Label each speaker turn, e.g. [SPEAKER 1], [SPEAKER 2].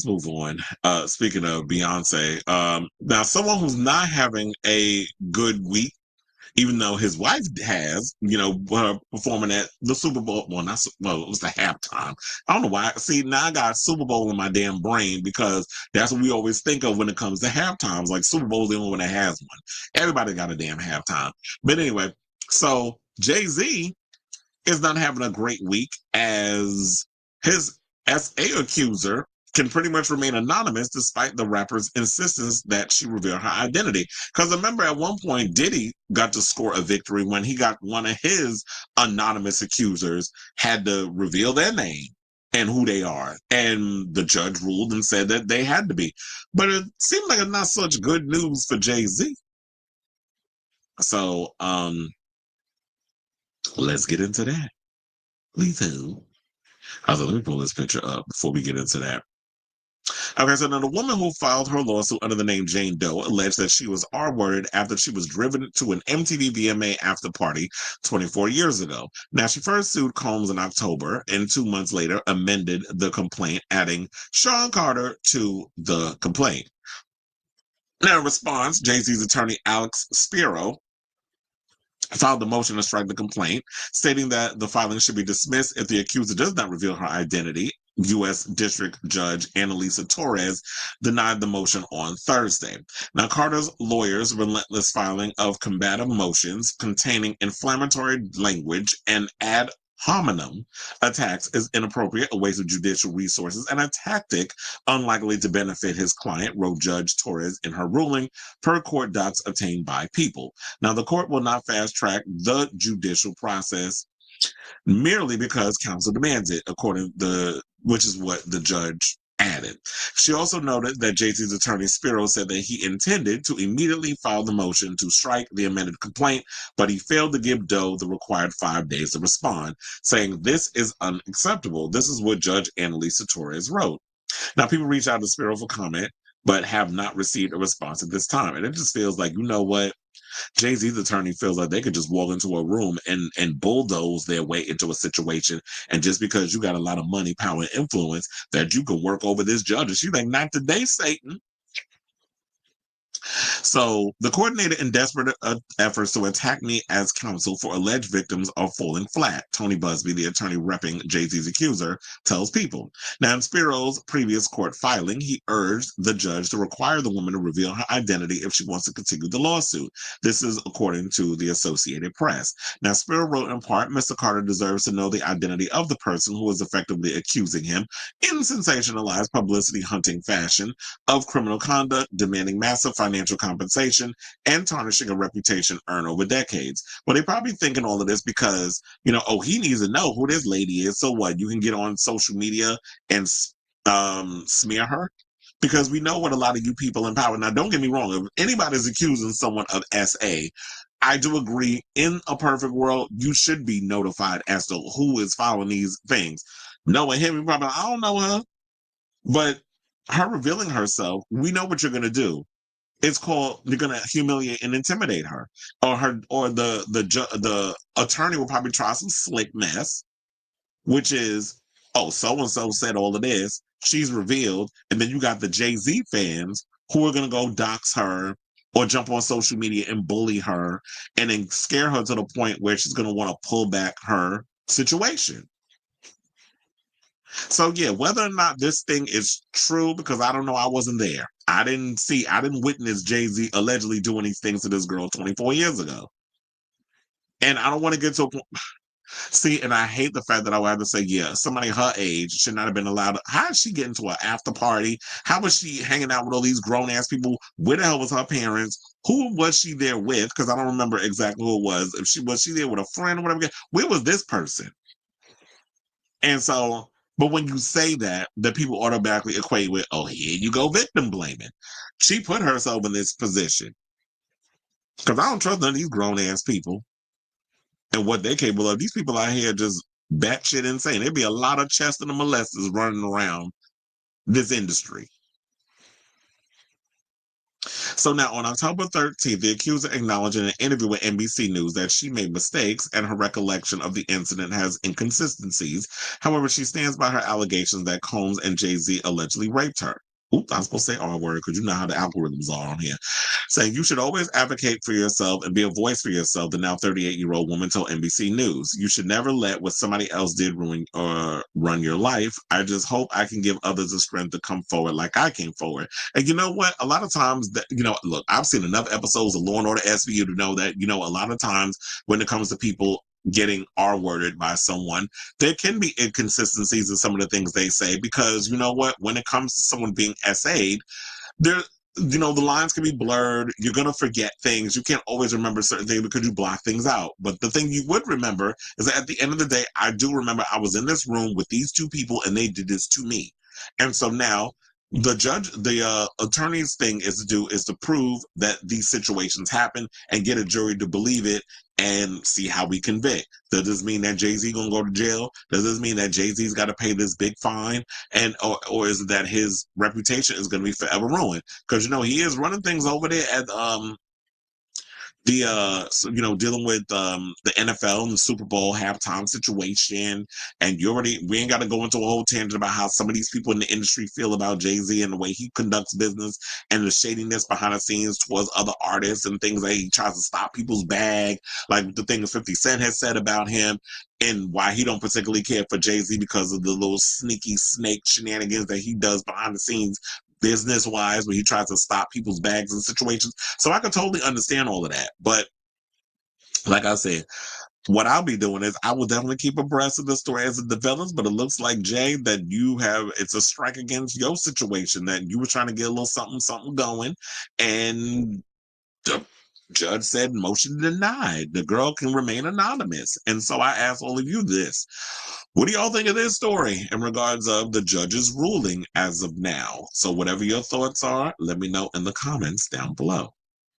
[SPEAKER 1] Move on. Speaking of Beyonce, now someone who's not having a good week, even though his wife has, performing at the Super Bowl. Well, not well, it was the halftime. I don't know why. See, now I got Super Bowl in my damn brain because that's what we always think of when it comes to halftimes. Like Super Bowl's the only one that has one. Everybody got a damn halftime. But anyway, so Jay-Z is not having a great week as his SA accuser can pretty much remain anonymous despite the rapper's insistence that she reveal her identity. Because remember, at one point, Diddy got to score a victory when he got one of his anonymous accusers had to reveal their name and who they are. And the judge ruled and said that they had to be. But it seemed like it's not such good news for Jay-Z. So, let's get into that. Lethal. Also, let me pull this picture up before we get into that. Okay, so now the woman who filed her lawsuit under the name Jane Doe alleged that she was R-worded after she was driven to an MTV VMA after party 24 years ago. Now, she first sued Combs in October and 2 months later amended the complaint, adding Sean Carter to the complaint. Now, in response, Jay-Z's attorney Alex Spiro filed a motion to strike the complaint, stating that the filing should be dismissed if the accuser does not reveal her identity. U.S. District Judge Annalisa Torres denied the motion on Thursday. Now, Carter's lawyers' relentless filing of combative motions containing inflammatory language and ad hominem attacks is inappropriate, a waste of judicial resources, and a tactic unlikely to benefit his client, wrote Judge Torres in her ruling, per court docs obtained by People. Now, the court will not fast track the judicial process merely because counsel demands it, which is what the judge added. She also noted that Jay-Z's attorney Spiro said that he intended to immediately file the motion to strike the amended complaint, but he failed to give Doe the required 5 days to respond, saying this is unacceptable. This is what Judge Annalisa Torres wrote. Now, people reached out to Spiro for comment, but have not received a response at this time. And it just feels like, you know what? Jay-Z's attorney feels like they could just walk into a room and bulldoze their way into a situation. And just because you got a lot of money, power, and influence, that you can work over this judge. And she's like, not today, Satan. So the coordinated in desperate efforts to attack me as counsel for alleged victims are falling flat. Tony Busby, the attorney repping Jay-Z's accuser, tells People. Now, in Spiro's previous court filing, he urged the judge to require the woman to reveal her identity if she wants to continue the lawsuit. This is according to the Associated Press. Now, Spiro wrote in part, Mr. Carter deserves to know the identity of the person who is effectively accusing him in sensationalized publicity hunting fashion of criminal conduct, demanding massive financial compensation, and tarnishing a reputation earned over decades. But they're probably thinking all of this because, oh, he needs to know who this lady is. So what? You can get on social media and smear her? Because we know what a lot of you people in power. Now, don't get me wrong. If anybody's accusing someone of SA, I do agree, in a perfect world, you should be notified as to who is following these things. Knowing him, probably, I don't know her. But her revealing herself, we know what you're going to do. It's called, you're going to humiliate and intimidate her. Or the attorney will probably try some slick mess, which is, oh, so-and-so said all of this. She's revealed. And then you got the Jay-Z fans who are going to go dox her or jump on social media and bully her and then scare her to the point where she's going to want to pull back her situation. So yeah, whether or not this thing is true, because I don't know, I wasn't there. I didn't witness Jay-Z allegedly doing these things to this girl 24 years ago. And I don't want to get to a point. See, and I hate the fact that I would have to say, yeah, somebody her age should not have been allowed. How did she get into an after party? How was she hanging out with all these grown ass people? Where the hell was her parents? Who was she there with? Because I don't remember exactly who it was. If she was there with a friend or whatever. Where was this person? And so, but when you say that, the people automatically equate with, oh, here you go, victim blaming. She put herself in this position. Because I don't trust none of these grown ass people and what they're capable of. These people out here just batshit insane. There'd be a lot of Chester and molesters running around this industry. So now on October 13th, the accuser acknowledged in an interview with NBC News that she made mistakes and her recollection of the incident has inconsistencies. However, she stands by her allegations that Combs and Jay-Z allegedly raped her. Oops, I'm supposed to say R word because you know how the algorithms are on here. Saying you should always advocate for yourself and be a voice for yourself, the now 38-year-old woman told NBC News. You should never let what somebody else did ruin or run your life. I just hope I can give others the strength to come forward like I came forward. And you know what? A lot of times that, look, I've seen enough episodes of Law and Order SVU to know that, a lot of times when it comes to people getting R-worded by someone, there can be inconsistencies in some of the things they say because you know what? When it comes to someone being SA'd, there the lines can be blurred. You're going to forget things. You can't always remember certain things because you block things out. But the thing you would remember is that at the end of the day, I do remember I was in this room with these two people and they did this to me. And so now the attorney's thing is to prove that these situations happen and get a jury to believe it and see how we convict. Does this mean that Jay-Z gonna go to jail? Does this mean that Jay-Z's got to pay this big fine? And or is it that his reputation is going to be forever ruined? Because he is running things over there at dealing with the NFL and the Super Bowl halftime situation. And we ain't got to go into a whole tangent about how some of these people in the industry feel about Jay-Z and the way he conducts business and the shadiness behind the scenes towards other artists and things that he tries to stop people's bag, like the things 50 Cent has said about him, and why he don't particularly care for Jay-Z because of the little sneaky snake shenanigans that he does behind the scenes business wise, where he tries to stop people's bags and situations. So I could totally understand all of that. But like I said, what I'll be doing is I will definitely keep abreast of the story as it develops. But it looks like, Jay, that it's a strike against your situation, that you were trying to get a little something, something going. And the judge said motion denied. The girl can remain anonymous. And so I ask all of you this. What do y'all think of this story in regards of the judge's ruling as of now? So whatever your thoughts are, let me know in the comments down below.